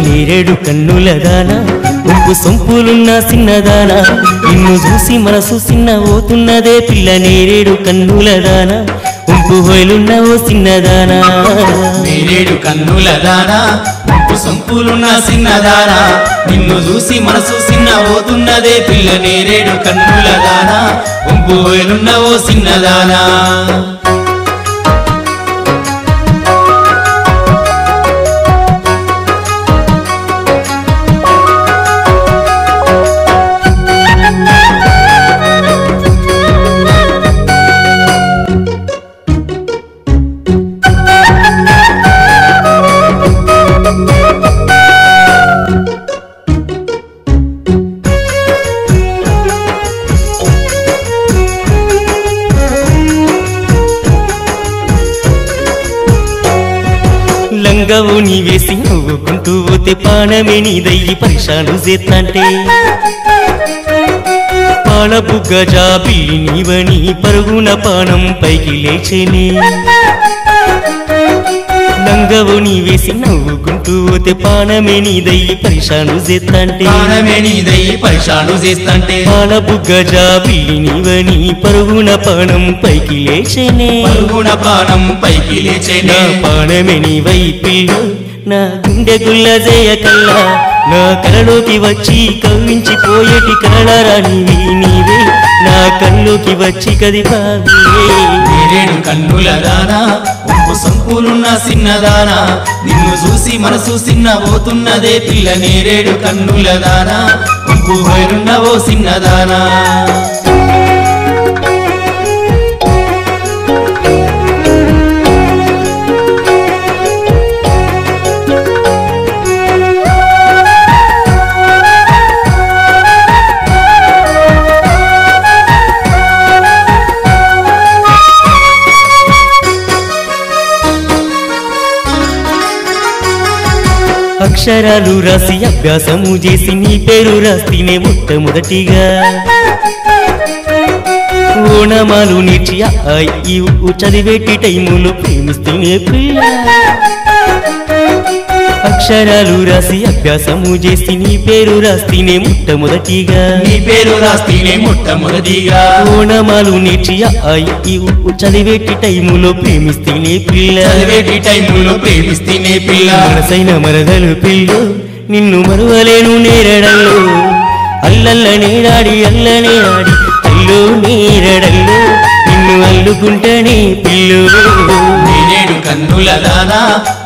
నేరేడు కన్నుల దానా ఉప్పు సొంపులున్న సిన్నదానా నిన్ను చూసి మనసు సిన్న పోతున్నదే పిల్ల నేరేడు కన్నుల దానా ఉప్పు హోయలున్న ఓ సిన్నదానా నేరేడు కన్నుల దానా ఉప్పు సొంపులున్న సిన్నదానా నిన్ను చూసి మనసు సిన్న పోతున్నదే పిల్ల నేరేడు కన్నుల దానా ఉప్పు హోయలున్న ఓ సిన్నదానా లంగవు నీ వేసి నవ్వుకుంటూ పోతే పానమే నీదయ్యి పరిశాను చేత్తంటే పాల బుగ్గ జాబిల్లి నీవని పరుగున పానం పైకి లేచేనే లంగవు నీ వేసి నవ్వుకుంటూ పోతే పానమే నీదయ్యి పరిశాను చేత్తంటే పాల బుగ్గ జాబిల్లి నీవని పరుగున పానం పైకి లేచేనే నా పానమే నీవై పిల్ల నా గుండె గుల్ల చేయకల్లా నా కలలోకి వచ్చి కవ్వించిపోయేటి కలరానివి నీవే నా కళ్ళలోకి వచ్చి కదిపావే నేరేడు కన్నుల దానా ఉప్పు సొంపులున్న సిన్నదానా నిన్ను చూసి మనసు సిన్న పోతున్నదే పిల్ల నేరేడు కన్నుల దానా ఉప్పు హోయలున్న ఓ సిన్నదానా అక్షరాలు రాసి అభ్యాసము చేసి నీ పేరు రాస్తేనే మొట్టమొదటిగా ఓనమాలు నేర్చి చదివేటి టైములో ప్రేమిస్తేనే పిల్ల అక్షరాలు రాసి అభ్యాసము చేసి నీ పేరు రాస్తేనే మొట్టమొదటిగా ఓనమాలు నేర్చి చదివేటి టైములో ప్రేమిస్తేనే పిల్ల మనసైన మరదలు పిల్లు నిన్ను మరువలేను నేరడల్లో అల్లల్ల నేడాడి అల్లనే ఆడి అల్లు నేరడల్లో నిన్ను అల్లుకుంటనే పిల్లు నేరేడు కన్నుల దానా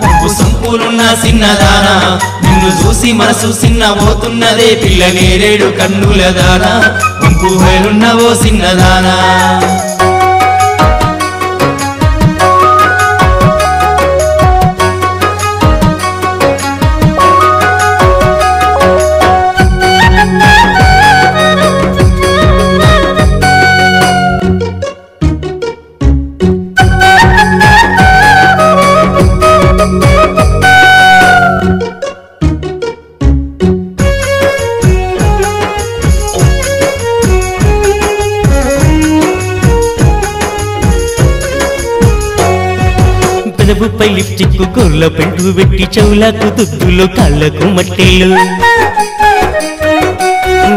ఉప్పు సొంపులున్న సిన్నదానా నిన్ను చూసి మనసు సిన్న పోతున్నదే పిల్ల నేరేడు కన్నుల దానా ఉప్పు హోయలున్న ఓ సిన్నదానా పెదవుపై లిప్స్టిక్ గొర్ల పెంటు పెట్టి చెవులకు దుద్దులు కాళ్ళకు మట్టెలు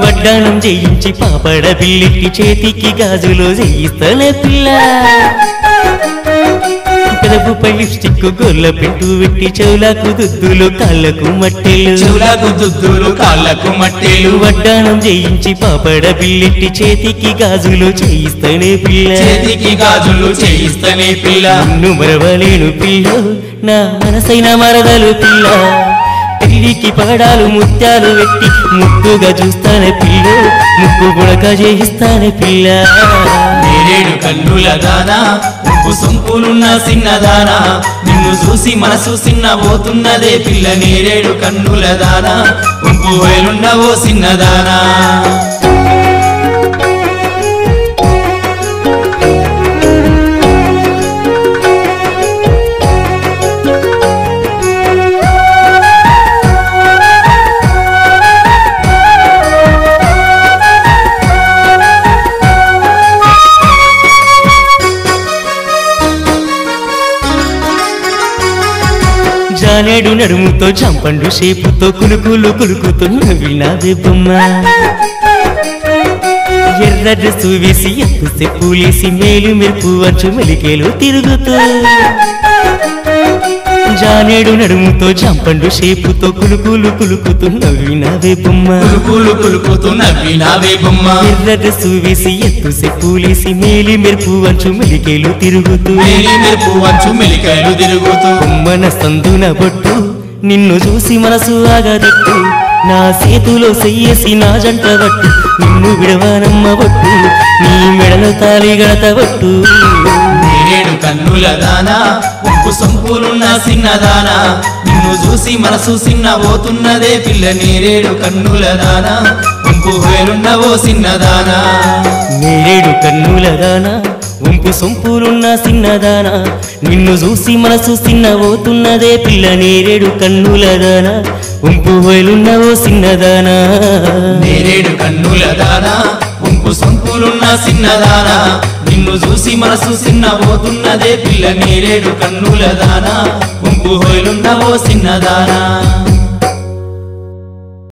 వడ్డానం చేయించి పాపడ బిల్లెట్టి చేతికి గాజులు చేయిస్తానే పిల్ల పెదవుపై లిప్స్టిక్ గొర్ల పెంటు పెట్టి చెవులకు దుద్దులు కాళ్ళకు మట్టెలు వడ్డానం చేయించి పాపడ బిల్లెట్టి చేతికి గాజులు చేయిస్తానే పిల్ల నిన్ను మరవలేను పిల్ల నా మనసైన మరదలు పిల్ల పెళ్లికి పగడాలు ముత్యాలు పెట్టి ముద్దుగా చూస్తానే పిల్ల ముక్కు గుడక చేయిస్తానే పిల్ల నేరేడు కన్నుల దానా ఉప్పు సొంపులున్న సిన్నదానా నిన్ను చూసి మనసు సిన్నబోతున్నదే పిల్ల నేరేడు కన్నుల దానా ఉప్పు వేలున్నవో సిన్నదానా జానేడు నడుముతో చంపండు షేపుతో కులుకులు కులుకుతున్న వినాదే బొమ్మ ఎర్ర డ్రెస్సు వేసి ఎక్కుసే పూలేసి మేలు మెరుపు అంచు మెలికేలు తిరుగుతూ జానేడు నడుముతో చంపండు షేపుతో కులుకులు కులుకుతున్న వినాదే బొమ్మ ఎర్ర డ్రెస్సు వేసి ఎక్కుసే పూలేసి మేలి మెరుపు అంచు మెలికేలు తిరుగుతూ బొమ్మన సందున బొట్టు నిన్ను చూసి మనసు ఆగదట్టు నా చేతులో చెయ్యేసి నా జంట బట్టు నిన్ను విడవనమ్మ బొట్టు నీ మెడలో తాళి గడత బట్టు నేరేడు కన్నుల దానా ఉప్పు సొంపులున్న సిన్నదానా నిన్ను చూసి మనసు సిన్నబోతున్నదే పిల్ల నేరేడు కన్నుల దానా ఉప్పు వేలున్నవో సిన్నదానా నేరేడు కన్నుల దానా ఉంపు సొంపులున్న సిన్నదానా నిన్ను చూసి మనసు సిన్నబోతున్నదే పిల్ల నేరేడు కన్నుల దానా ఉంపు వేలున్నవో సిన్నదానా నేరేడు కన్నుల దానా ఉంపు సొంపులున్న సిన్నదానా నిన్ను చూసి మనసు సిన్నబోతున్నదే పిల్ల నేరేడు కన్నుల దానా ఉంపు వేలున్నవో సిన్నదానా